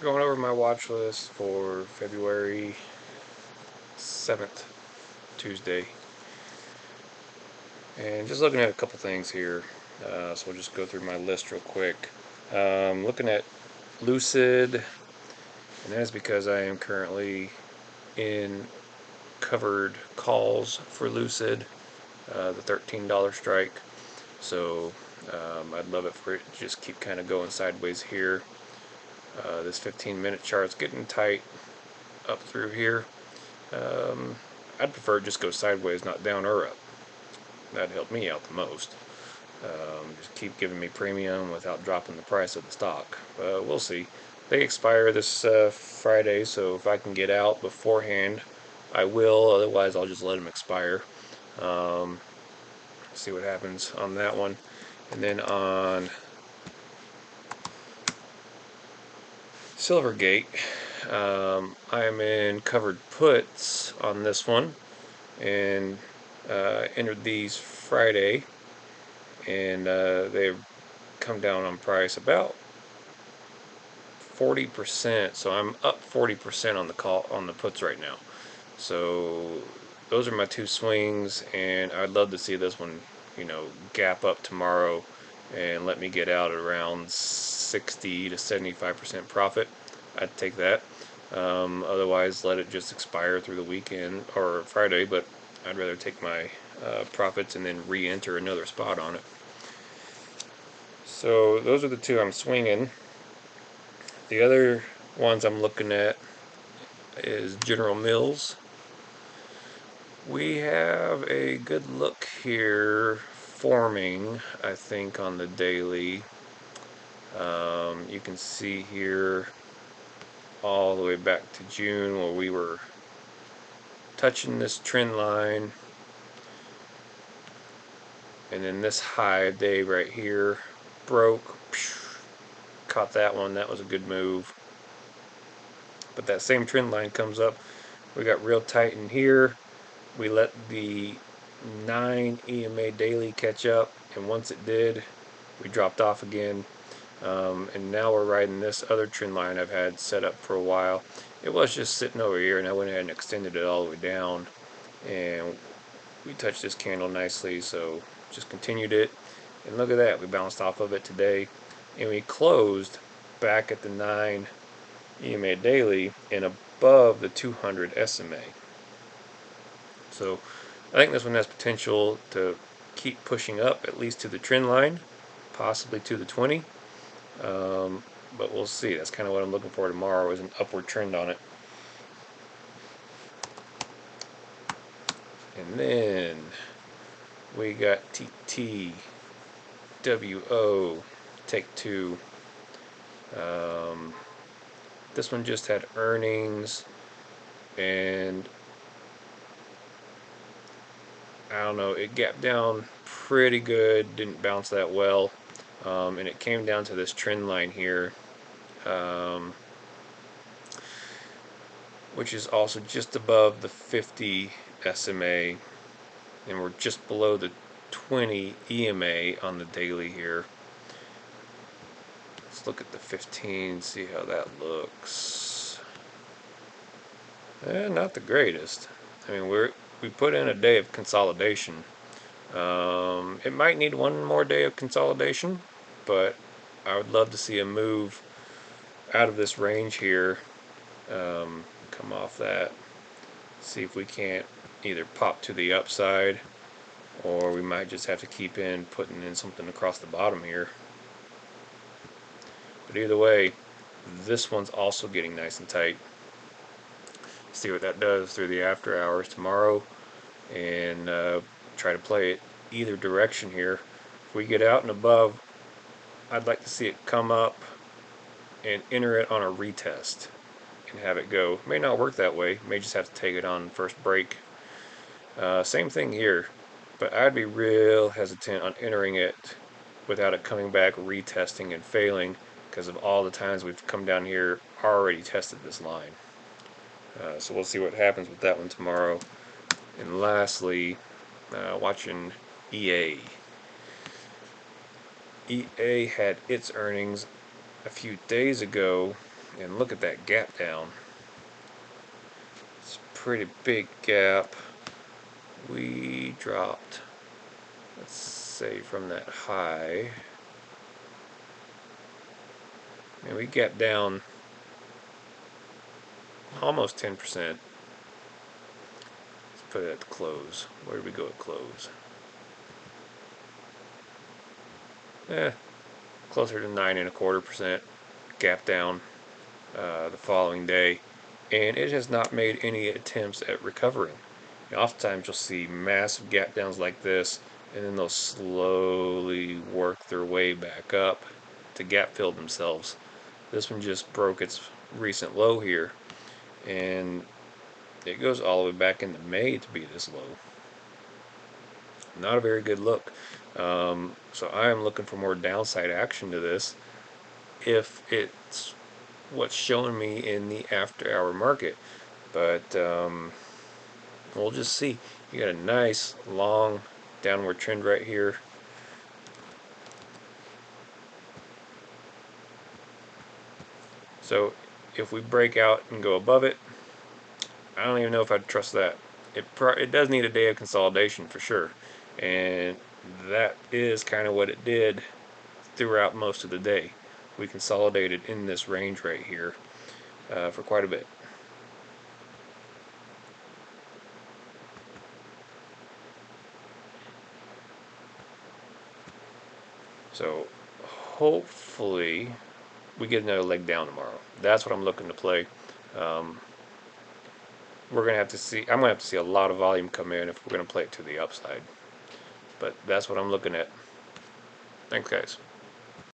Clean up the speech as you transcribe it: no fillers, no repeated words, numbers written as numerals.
Going over my watch list for February 7th, Tuesday. And just looking at a couple things here. So we'll just go through my list real quick. Looking at Lucid, and that is because I am currently in covered calls for Lucid, the $13 strike. So I'd love it for it to just keep kind of going sideways here. This 15-minute chart's getting tight up through here. I'd prefer it just go sideways, not down or up. That'd help me out the most. Just keep giving me premium without dropping the price of the stock. We'll see. They expire this Friday, so if I can get out beforehand, I will. Otherwise, I'll just let them expire. See what happens on that one. And then on Silvergate, I am in covered puts on this one, and entered these Friday, and they've come down on price about 40%. So I'm up 40% on the puts right now. So those are my two swings, and I'd love to see this one, gap up tomorrow and let me get out at around 60 to 75% profit. I'd take that. Otherwise, let it just expire through the weekend or Friday, but I'd rather take my profits and then re-enter another spot on it. So those are the two I'm swinging. The other ones I'm looking at is General Mills. We have a good look here forming, I think, on the daily. You can see here all the way back to June where we were touching this trend line, and then this high day right here broke, caught that one. That was a good move. But that same trend line comes up, we got real tight in here. We let the 9 EMA daily catch up, and once it did, we dropped off again. And now we're riding this other trend line I've had set up for a while. It was just sitting over here, and I went ahead and extended it all the way down, and we touched this candle nicely, so just continued it. And look at that, we bounced off of it today, and we closed back at the 9 EMA daily and above the 200 SMA. So I think this one has potential to keep pushing up, at least to the trend line, possibly to the 20. But we'll see. That's kind of what I'm looking for tomorrow, is an upward trend on it. And then we got TTWO, Take Two. This one just had earnings, and I don't know, it gapped down pretty good, didn't bounce that well, and it came down to this trend line here, which is also just above the 50 SMA, and we're just below the 20 EMA on the daily here. Let's look at the 15, see how that looks. Not the greatest. I mean, we put in a day of consolidation. It might need one more day of consolidation, but I would love to see a move out of this range here, come off that, see if we can't either pop to the upside, or we might just have to keep putting in something across the bottom here. But either way, this one's also getting nice and tight. See what that does through the after hours tomorrow, and try to play it either direction here. If we get out and above, I'd like to see it come up and enter it on a retest and have it go. May not work that way, may just have to take it on first break. Same thing here, but I'd be real hesitant on entering it without it coming back, retesting and failing, because of all the times we've come down here, already tested this line. So we'll see what happens with that one tomorrow. And lastly, watching EA. EA had its earnings a few days ago, And look at that gap down. It's a pretty big gap. We dropped, let's say, from that high. And we gapped down almost 10%. Let's put it at the close. Where did we go at close? Closer to 9.25%. Gap down the following day, and it has not made any attempts at recovering. Oftentimes you'll see massive gap downs like this, and then they'll slowly work their way back up to gap fill themselves. This one just broke its recent low here, and it goes all the way back into May to be this low. Not a very good look. So I am looking for more downside action to this if it's what's showing me in the after hour market. But we'll just see. You got a nice long downward trend right here. So if we break out and go above it, I don't even know if I'd trust that. It does need a day of consolidation for sure, and that is kind of what it did throughout most of the day. We consolidated in this range right here for quite a bit. So hopefully we get another leg down tomorrow. That's what I'm looking to play. We're gonna have to see. I'm gonna have to see a lot of volume come in if we're gonna play it to the upside. But that's what I'm looking at. Thanks, guys.